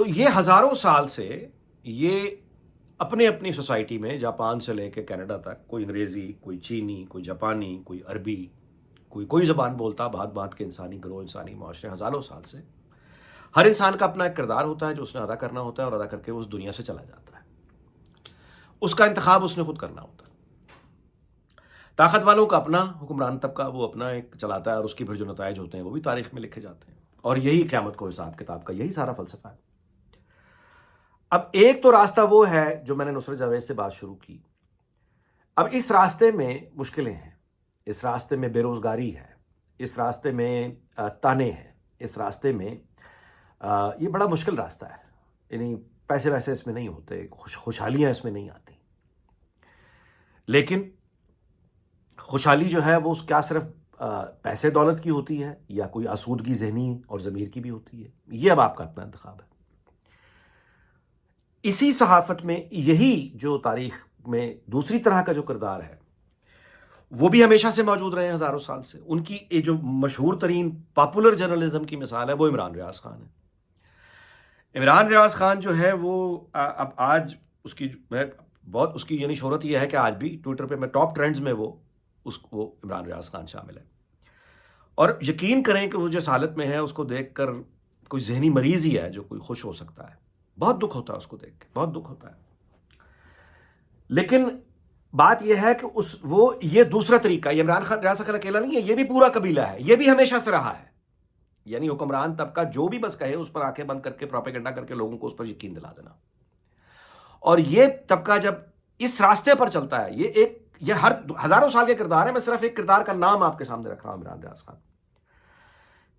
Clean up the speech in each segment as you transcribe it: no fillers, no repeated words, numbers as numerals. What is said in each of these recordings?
تو یہ ہزاروں سال سے یہ اپنے اپنی سوسائٹی میں جاپان سے لے کے کینیڈا تک کوئی انگریزی، کوئی چینی، کوئی جاپانی، کوئی عربی، کوئی زبان بولتا، بات بات کے انسانی گروہ، انسانی معاشرے ہزاروں سال سے ہر انسان کا اپنا ایک کردار ہوتا ہے جو اس نے ادا کرنا ہوتا ہے، اور ادا کر کے اس دنیا سے چلا جاتا ہے. اس کا انتخاب اس نے خود کرنا ہوتا ہے. طاقت والوں کا اپنا حکمران طبقہ وہ اپنا ایک چلاتا ہے، اور اس کی پھر جو نتائج ہوتے ہیں وہ بھی تاریخ میں لکھے جاتے ہیں، اور یہی قیامت کو حساب کتاب کا یہی سارا فلسفہ ہے. اب ایک تو راستہ وہ ہے جو میں نے نصرت جاوید سے بات شروع کی. اب اس راستے میں مشکلیں ہیں، اس راستے میں بے روزگاری ہے، اس راستے میں تانے ہیں، اس راستے میں یہ بڑا مشکل راستہ ہے. یعنی پیسے ویسے اس میں نہیں ہوتے، خوشحالیاں اس میں نہیں آتی. لیکن خوشحالی جو ہے وہ کیا صرف پیسے دولت کی ہوتی ہے، یا کوئی آسودگی ذہنی اور ضمیر کی بھی ہوتی ہے؟ یہ اب آپ کا اپنا انتخاب ہے. اسی صحافت میں یہی جو تاریخ میں دوسری طرح کا جو کردار ہے وہ بھی ہمیشہ سے موجود رہے ہیں ہزاروں سال سے. ان کی یہ جو مشہور ترین پاپولر جرنلزم کی مثال ہے وہ عمران ریاض خان ہے. عمران ریاض خان جو ہے وہ اب آج اس کی بہت اس کی یعنی شہرت یہ ہے کہ آج بھی ٹویٹر پہ میں ٹاپ ٹرینڈز میں وہ عمران ریاض خان شامل ہے. اور یقین کریں کہ وہ جس حالت میں ہے اس کو دیکھ کر کوئی ذہنی مریض ہی ہے جو کوئی خوش ہو سکتا ہے. بہت دکھ ہوتا ہے اس کو دیکھ کے، بہت دکھ ہوتا ہے. لیکن بات یہ ہے کہ وہ یہ دوسرا طریقہ، یہ عمران خان ریاض خان اکیلا نہیں ہے، یہ بھی پورا قبیلہ ہے، یہ بھی ہمیشہ سے رہا ہے. یعنی حکمران طبقہ جو بھی بس کہے اس پر آنکھیں بند کر کے پروپیگنڈا کر کے لوگوں کو اس پر یقین دلا دینا. اور یہ طبقہ جب اس راستے پر چلتا ہے، یہ ہر ہزاروں سال کے کردار ہے. میں صرف ایک کردار کا نام آپ کے سامنے رکھ رہا ہوں، عمران ریاض خان.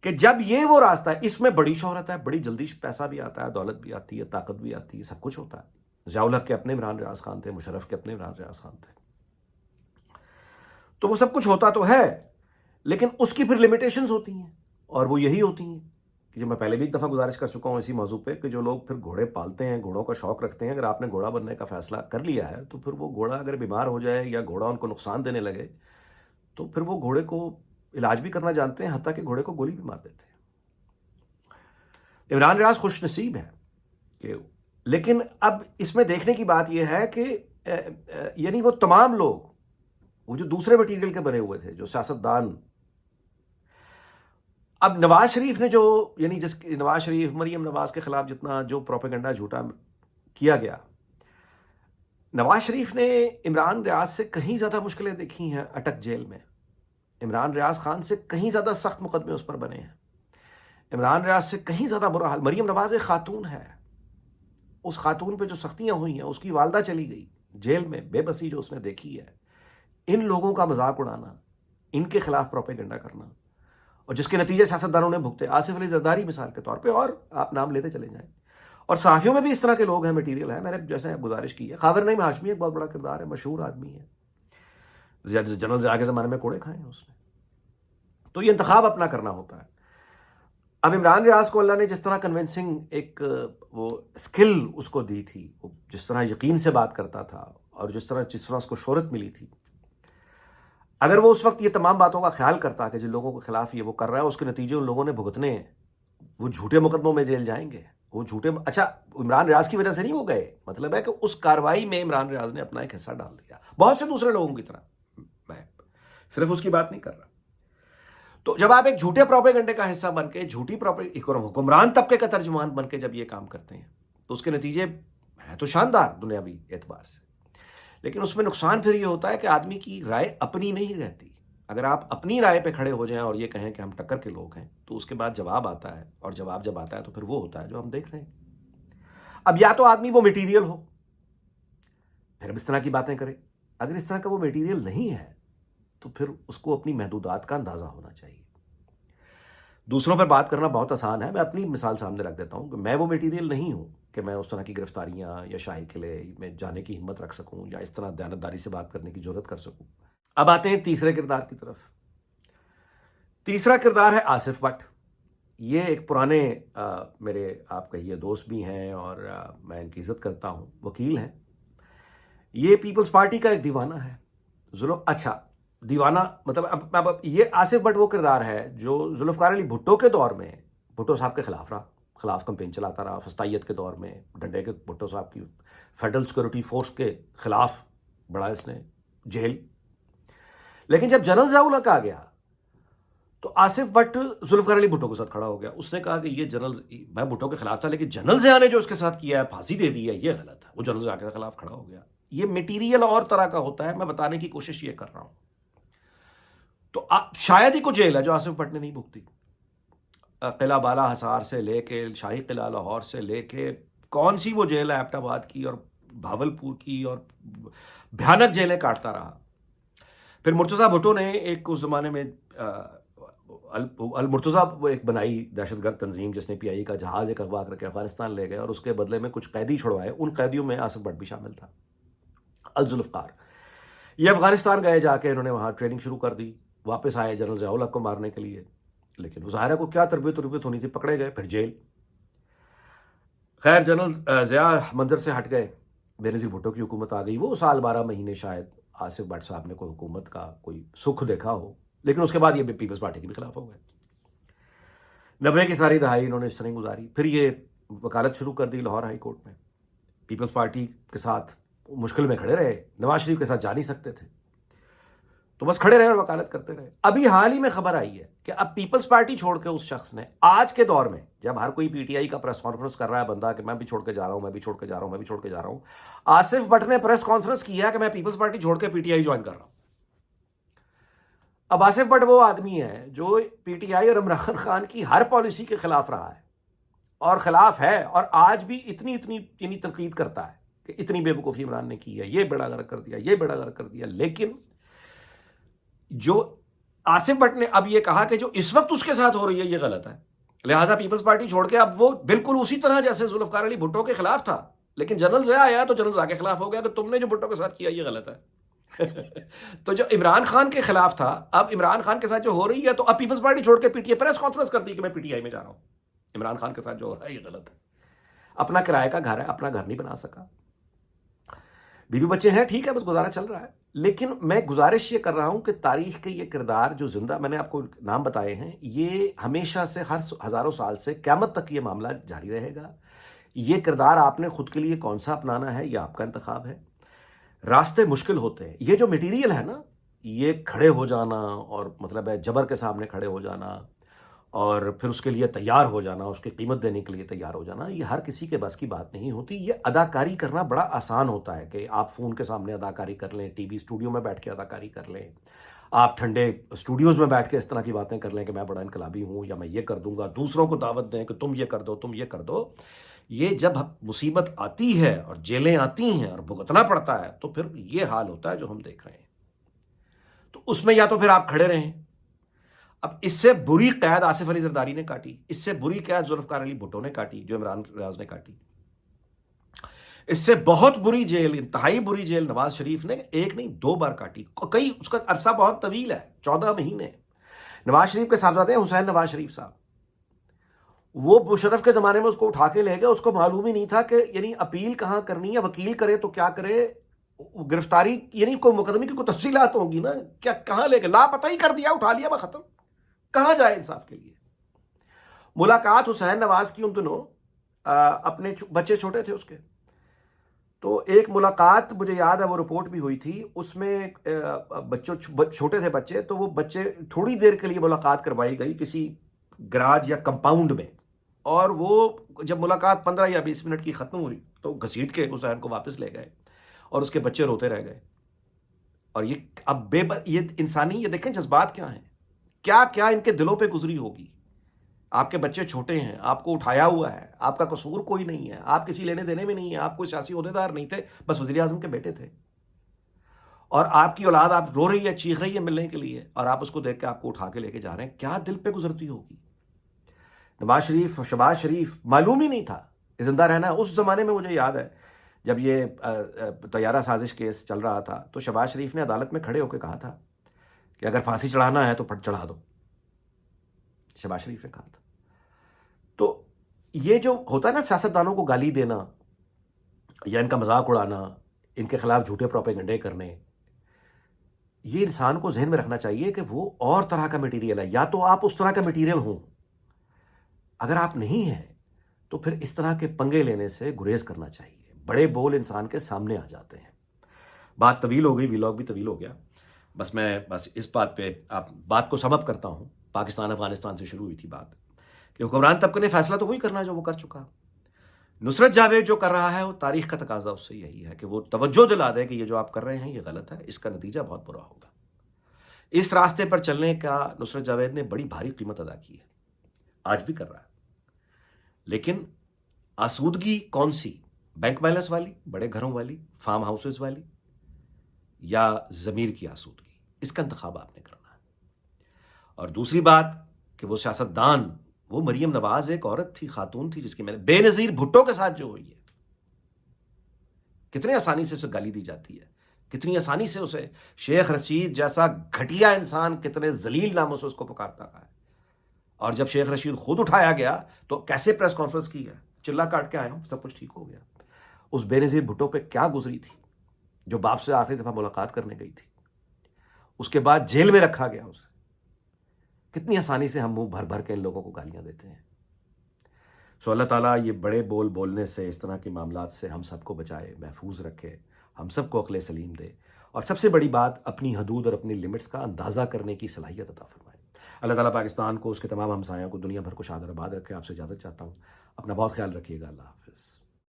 کہ جب یہ وہ راستہ ہے، اس میں بڑی شہرت ہے، بڑی جلدی پیسہ بھی آتا ہے، دولت بھی آتی ہے، طاقت بھی آتی ہے، سب کچھ ہوتا ہے. ضیاء الحق کے اپنے عمران ریاض خان تھے، مشرف کے اپنے عمران ریاض خان تھے. تو وہ سب کچھ ہوتا تو ہے، لیکن اس کی پھر لمیٹیشنز ہوتی ہیں، اور وہ یہی ہوتی ہیں کہ جو میں پہلے بھی ایک دفعہ گزارش کر چکا ہوں اسی موضوع پہ، کہ جو لوگ پھر گھوڑے پالتے ہیں، گھوڑوں کا شوق رکھتے ہیں، اگر آپ نے گھوڑا بننے کا فیصلہ کر لیا ہے تو پھر وہ گھوڑا اگر بیمار ہو جائے یا گھوڑا ان کو نقصان دینے لگے تو پھر وہ گھوڑے کو علاج بھی کرنا جانتے ہیں، حتیٰ کہ گھوڑے کو گولی بھی مار دیتے ہیں. عمران ریاض خوش نصیب ہے کہ، لیکن اب اس میں دیکھنے کی بات یہ ہے کہ یعنی وہ تمام لوگ وہ جو دوسرے مٹیریل کے بنے ہوئے تھے، جو سیاستدان، اب نواز شریف نے جو یعنی نواز شریف مریم نواز کے خلاف جتنا جو پروپیگنڈا جھوٹا کیا گیا، نواز شریف نے عمران ریاض سے کہیں زیادہ مشکلیں دیکھی ہیں اٹک جیل میں. عمران ریاض خان سے کہیں زیادہ سخت مقدمے اس پر بنے ہیں. عمران ریاض سے کہیں زیادہ برا حال. مریم نواز ایک خاتون ہے، اس خاتون پہ جو سختیاں ہوئی ہیں، اس کی والدہ چلی گئی جیل میں، بے بسی جو اس نے دیکھی ہے، ان لوگوں کا مذاق اڑانا، ان کے خلاف پروپیگنڈا کرنا، اور جس کے نتیجے سیاستدانوں نے بھگتے. آصف علی زرداری مثال کے طور پہ، اور آپ نام لیتے چلے جائیں. اور صحافیوں میں بھی اس طرح کے لوگ ہیں، مٹیریل ہے. میں نے جیسے گزارش کی ہے، خاور نعیم ہاشمی ایک بہت بڑا کردار ہے، مشہور آدمی ہے، جنرل ضیاء کے زمانے میں کوڑے کھائے ہیں اس نے. تو یہ انتخاب اپنا کرنا ہوتا ہے. اب عمران ریاض کو اللہ نے جس طرح کنونسنگ ایک وہ اسکل اس کو دی تھی، وہ جس طرح یقین سے بات کرتا تھا، اور جس طرح اس کو شہرت ملی تھی، اگر وہ اس وقت یہ تمام باتوں کا خیال کرتا کہ جن لوگوں کے خلاف یہ وہ کر رہا ہے اس کے نتیجے ان لوگوں نے بھگتنے ہیں، وہ جھوٹے مقدموں میں جیل جائیں گے، وہ جھوٹے. اچھا، عمران ریاض کی وجہ سے نہیں وہ گئے، مطلب ہے کہ اس کارروائی میں عمران ریاض نے اپنا ایک حصہ ڈال دیا، بہت سے دوسرے لوگوں کی طرح. میں صرف اس کی بات نہیں کر رہا. تو جب آپ ایک جھوٹے پروپیگنڈے کا حصہ بن کے، جھوٹی حکمران طبقے کا ترجمان بن کے جب یہ کام کرتے ہیں تو اس کے نتیجے ہیں تو شاندار دنیاوی اعتبار سے، لیکن اس میں نقصان پھر یہ ہوتا ہے کہ آدمی کی رائے اپنی نہیں رہتی. اگر آپ اپنی رائے پہ کھڑے ہو جائیں اور یہ کہیں کہ ہم ٹکر کے لوگ ہیں، تو اس کے بعد جواب آتا ہے، اور جواب جب آتا ہے تو پھر وہ ہوتا ہے جو ہم دیکھ رہے ہیں. اب یا تو آدمی وہ مٹیریل ہو، پھر اس طرح کی باتیں کرے. اگر اس طرح کا وہ مٹیریل نہیں ہے تو پھر اس کو اپنی محدودات کا اندازہ ہونا چاہیے. دوسروں پر بات کرنا بہت آسان ہے. میں اپنی مثال سامنے رکھ دیتا ہوں کہ میں وہ مٹیریل نہیں ہوں کہ میں اس طرح کی گرفتاریاں یا شاہی قلعے میں جانے کی ہمت رکھ سکوں، یا اس طرح دیانتداری سے بات کرنے کی جرات کر سکوں. اب آتے ہیں تیسرے کردار کی طرف. تیسرا کردار ہے آصف بٹ. یہ ایک پرانے میرے آپ کہیے دوست بھی ہیں، اور میں ان کی عزت کرتا ہوں، وکیل ہیں. یہ پیپلز پارٹی کا ایک دیوانہ ہے. اچھا، دیوانہ مطلب اب یہ آصف بٹ وہ کردار ہے جو ذوالفقار علی بھٹو کے دور میں بھٹو صاحب کے خلاف رہا، خلاف کمپین چلاتا رہا فسطائیت کے دور میں. ڈنڈے کے بھٹو صاحب کی فیڈرل سیکورٹی فورس کے خلاف بڑھا اس نے جیل. لیکن جب جنرل ضیاء الحق آ گیا تو آصف بٹ ذوالفقار علی بھٹو کے ساتھ کھڑا ہو گیا. اس نے کہا کہ یہ جنرل، میں بھٹو کے خلاف تھا لیکن جنرل ضیاء نے جو اس کے ساتھ کیا ہے، پھانسی دے دی ہے، یہ غلط ہے. وہ جنرل ضیاء کے خلاف کھڑا ہو گیا. یہ میٹیریل اور طرح کا ہوتا ہے، میں بتانے کی کوشش یہ کر رہا ہوں. تو شاید ہی کوئی جیل ہے جو آصف بٹ نے نہیں بھگتی. قلعہ بالا حصار سے لے کے شاہی قلعہ لاہور سے لے کے کون سی وہ جیل ہے ایبٹ آباد کی اور بھاولپور کی، اور بھیانک جیلیں کاٹتا رہا. پھر مرتضیٰ بھٹو نے ایک اس زمانے میں المرتضیٰ وہ ایک بنائی دہشت گرد تنظیم جس نے پی آئی کا جہاز ایک اغوا کر کے افغانستان لے گئے اور اس کے بدلے میں کچھ قیدی چھڑوائے. ان قیدیوں میں آصف بٹ بھی شامل تھا، الذوالفقار. یہ افغانستان گئے، جا کے انہوں نے وہاں ٹریننگ شروع کر دی. واپس آئے جنرل ضیاء الحق کو مارنے کے لیے، لیکن ظاہرہ کو کیا تربیت ہونی تھی، پکڑے گئے، پھر جیل. خیر جنرل ضیاء منظر سے ہٹ گئے، بے نظیر بھٹو کی حکومت آ گئی. وہ سال 12 مہینے شاید آصف بٹ صاحب نے کوئی حکومت کا کوئی سکھ دیکھا ہو، لیکن اس کے بعد یہ پیپلز پارٹی کے بھی خلاف ہو گئے. 90 کی ساری دہائی انہوں نے اس طرح گزاری. پھر یہ وکالت شروع کر دی لاہور ہائی کورٹ میں. پیپلز پارٹی کے ساتھ مشکل میں کھڑے رہے، نواز شریف کے ساتھ جا نہیں سکتے تھے تو بس کھڑے رہے اور وکالت کرتے رہے. ابھی حال ہی میں خبر آئی ہے کہ اب پیپلز پارٹی چھوڑ کے اس شخص نے، آج کے دور میں جب ہر کوئی پی ٹی آئی کا پریس کانفرنس کر رہا ہے بندہ کہ میں بھی چھوڑ کے جا رہا ہوں، میں بھی چھوڑ کے جا رہا ہوں، میں بھی چھوڑ کے جا رہا ہوں، آصف بٹ نے پریس کانفرنس کیا کہ میں پیپلز پارٹی چھوڑ کے پی ٹی آئی جوائن کر رہا ہوں. اب آصف بٹ وہ آدمی ہے جو پی ٹی آئی اور عمران خان کی ہر پالیسی کے خلاف رہا ہے اور خلاف ہے، اور آج بھی اتنی یعنی تنقید کرتا ہے کہ اتنی بے وقوفی عمران نے کی ہے، یہ بیڑا غرق کر دیا، یہ بیڑا غرق کر دیا. لیکن جو آصف بٹ نے اب یہ کہا کہ جو اس وقت اس کے ساتھ ہو رہی ہے یہ غلط ہے، لہٰذا پیپلز پارٹی چھوڑ کے اب وہ بالکل اسی طرح جیسے ذوالفقار علی بھٹو کے خلاف تھا، لیکن جنرل ضیاء آیا تو جنرل ضیاء کے خلاف ہو گیا کہ تم نے جو بھٹو کے ساتھ کیا یہ غلط ہے. تو جو عمران خان کے خلاف تھا، اب عمران خان کے ساتھ جو ہو رہی ہے، تو اب پیپلز پارٹی چھوڑ کے P T I press conference کرتی کہ میں پی ٹی آئی میں جا رہا ہوں. عمران خان کے ساتھ جو ہو رہا ہے یہ غلط ہے. اپنا کرائے کا گھر ہے، اپنا گھر نہیں بنا سکا، بیوی بچے ہیں، ٹھیک ہے، بس گزارا چل رہا ہے. لیکن میں گزارش یہ کر رہا ہوں کہ تاریخ کے یہ کردار جو زندہ، میں نے آپ کو نام بتائے ہیں، یہ ہمیشہ سے ہر ہزاروں سال سے قیامت تک یہ معاملہ جاری رہے گا. یہ کردار آپ نے خود کے لیے کون سا اپنانا ہے یہ آپ کا انتخاب ہے. راستے مشکل ہوتے ہیں. یہ جو میٹیریل ہے نا، یہ کھڑے ہو جانا اور مطلب ہے جبر کے سامنے کھڑے ہو جانا اور پھر اس کے لیے تیار ہو جانا، اس کی قیمت دینے کے لیے تیار ہو جانا، یہ ہر کسی کے بس کی بات نہیں ہوتی. یہ اداکاری کرنا بڑا آسان ہوتا ہے کہ آپ فون کے سامنے اداکاری کر لیں، ٹی وی اسٹوڈیو میں بیٹھ کے اداکاری کر لیں، آپ ٹھنڈے اسٹوڈیوز میں بیٹھ کے اس طرح کی باتیں کر لیں کہ میں بڑا انقلابی ہوں یا میں یہ کر دوں گا، دوسروں کو دعوت دیں کہ تم یہ کر دو، تم یہ کر دو. یہ جب مصیبت آتی ہے اور جیلیں آتی ہیں اور بھگتنا پڑتا ہے تو پھر یہ حال ہوتا ہے جو ہم دیکھ رہے ہیں. تو اس میں یا تو پھر آپ کھڑے رہیں. اب اس سے بری قید آصف علی زرداری نے کاٹی، اس سے بری قید ذوالفقار علی بھٹو نے کاٹی جو عمران ریاض نے کاٹی. اس سے بہت بری جیل، انتہائی بری جیل نواز شریف نے ایک نہیں 2 بار کاٹی. کئی اس کا عرصہ بہت طویل ہے، 14 مہینے. نواز شریف کے صاحبزادے ہیں حسین نواز شریف صاحب، وہ مشرف کے زمانے میں اس کو اٹھا کے لے گئے. اس کو معلوم ہی نہیں تھا کہ یعنی اپیل کہاں کرنی ہے، وکیل کرے تو کیا کرے، گرفتاری یعنی کوئی مقدمے کی کوئی تفصیلات ہوں گی نا، کیا کہاں لے گئے، لاپتہ ہی کر دیا، اٹھا لیا، ختم. کہاں جائے انصاف کے لیے. ملاقات حسین نواز کی ان دنوں اپنے بچے چھوٹے تھے اس کے، تو ایک ملاقات مجھے یاد ہے، وہ رپورٹ بھی ہوئی تھی، اس میں بچوں چھوٹے تھے بچے، تو وہ بچے تھوڑی دیر کے لیے ملاقات کروائی گئی کسی گراج یا کمپاؤنڈ میں، اور وہ جب ملاقات 15 یا 20 منٹ کی ختم ہوئی تو گھسیٹ کے حسین کو واپس لے گئے اور اس کے بچے روتے رہ گئے. اور یہ اب یہ انسانی، یہ دیکھیں جذبات کیا ہیں، کیا کیا ان کے دلوں پہ گزری ہوگی. آپ کے بچے چھوٹے ہیں، آپ کو اٹھایا ہوا ہے، آپ کا قصور کوئی نہیں ہے، آپ کسی لینے دینے میں نہیں ہے، آپ کوئی سیاسی عہدیدار نہیں تھے، بس وزیر اعظم کے بیٹے تھے، اور آپ کی اولاد آپ رو رہی ہے، چیخ رہی ہے ملنے کے لیے، اور آپ اس کو دیکھ کے آپ کو اٹھا کے لے کے جا رہے ہیں. کیا دل پہ گزرتی ہوگی. نواز شریف، شہباز شریف، معلوم ہی نہیں تھا زندہ رہنا. اس زمانے میں مجھے یاد ہے جب یہ طیارہ سازش کیس چل رہا تھا تو شہباز شریف نے عدالت میں کھڑے ہو کے کہا تھا کہ اگر پھانسی چڑھانا ہے تو چڑھا دو. شہباز شریف نے کہا تھا. تو یہ جو ہوتا ہے نا سیاستدانوں کو گالی دینا یا ان کا مذاق اڑانا، ان کے خلاف جھوٹے پروپیگنڈے کرنے، یہ انسان کو ذہن میں رکھنا چاہیے کہ وہ اور طرح کا میٹیریل ہے. یا تو آپ اس طرح کا میٹیریل ہوں، اگر آپ نہیں ہیں تو پھر اس طرح کے پنگے لینے سے گریز کرنا چاہیے. بڑے بول انسان کے سامنے آ جاتے ہیں. بات طویل ہو گئی، ویلاگ بھی طویل ہو گیا. میں اس بات پہ آپ بات کو سم اپ کرتا ہوں. پاکستان افغانستان سے شروع ہوئی تھی بات کہ حکمران طبقے نے فیصلہ تو وہی کرنا جو وہ کر چکا. نصرت جاوید جو کر رہا ہے وہ تاریخ کا تقاضا اس سے یہی ہے کہ وہ توجہ دلا دے کہ یہ جو آپ کر رہے ہیں یہ غلط ہے، اس کا نتیجہ بہت برا ہوگا. اس راستے پر چلنے کا نصرت جاوید نے بڑی بھاری قیمت ادا کی ہے، آج بھی کر رہا ہے. لیکن آسودگی کون سی؟ بینک بیلنس والی، بڑے گھروں والی، فارم ہاؤسز والی، یا ضمیر کی آسودگی؟ اس کا انتخاب آپ نے کرنا ہے. اور دوسری بات کہ وہ سیاستدان، وہ مریم نواز ایک عورت تھی، خاتون تھی، جس کی میں نے بے نظیر بھٹو کے ساتھ جو ہوئی ہے، کتنے آسانی سے اسے گالی دی جاتی ہے، کتنی آسانی سے اسے شیخ رشید جیسا گھٹیا انسان کتنے ذلیل ناموں سے اس کو پکارتا رہا ہے. اور جب شیخ رشید خود اٹھایا گیا تو کیسے پریس کانفرنس کی ہے، چلا کاٹ کے آیا ہوں، سب کچھ ٹھیک ہو گیا. اس بے نظیر بھٹو پہ کیا گزری تھی جو باپ سے آخری دفعہ ملاقات کرنے گئی تھی، اس کے بعد جیل میں رکھا گیا اسے. کتنی آسانی سے ہم منہ بھر بھر کے ان لوگوں کو گالیاں دیتے ہیں. سو اللہ تعالیٰ یہ بڑے بول بولنے سے، اس طرح کے معاملات سے ہم سب کو بچائے، محفوظ رکھے، ہم سب کو عقل سلیم دے، اور سب سے بڑی بات اپنی حدود اور اپنی لمٹس کا اندازہ کرنے کی صلاحیت عطا فرمائے. اللہ تعالیٰ پاکستان کو، اس کے تمام ہمسایوں کو، دنیا بھر کو شاد اور آباد رکھے. آپ سے اجازت چاہتا ہوں. اپنا بہت خیال رکھیے گا. اللہ حافظ.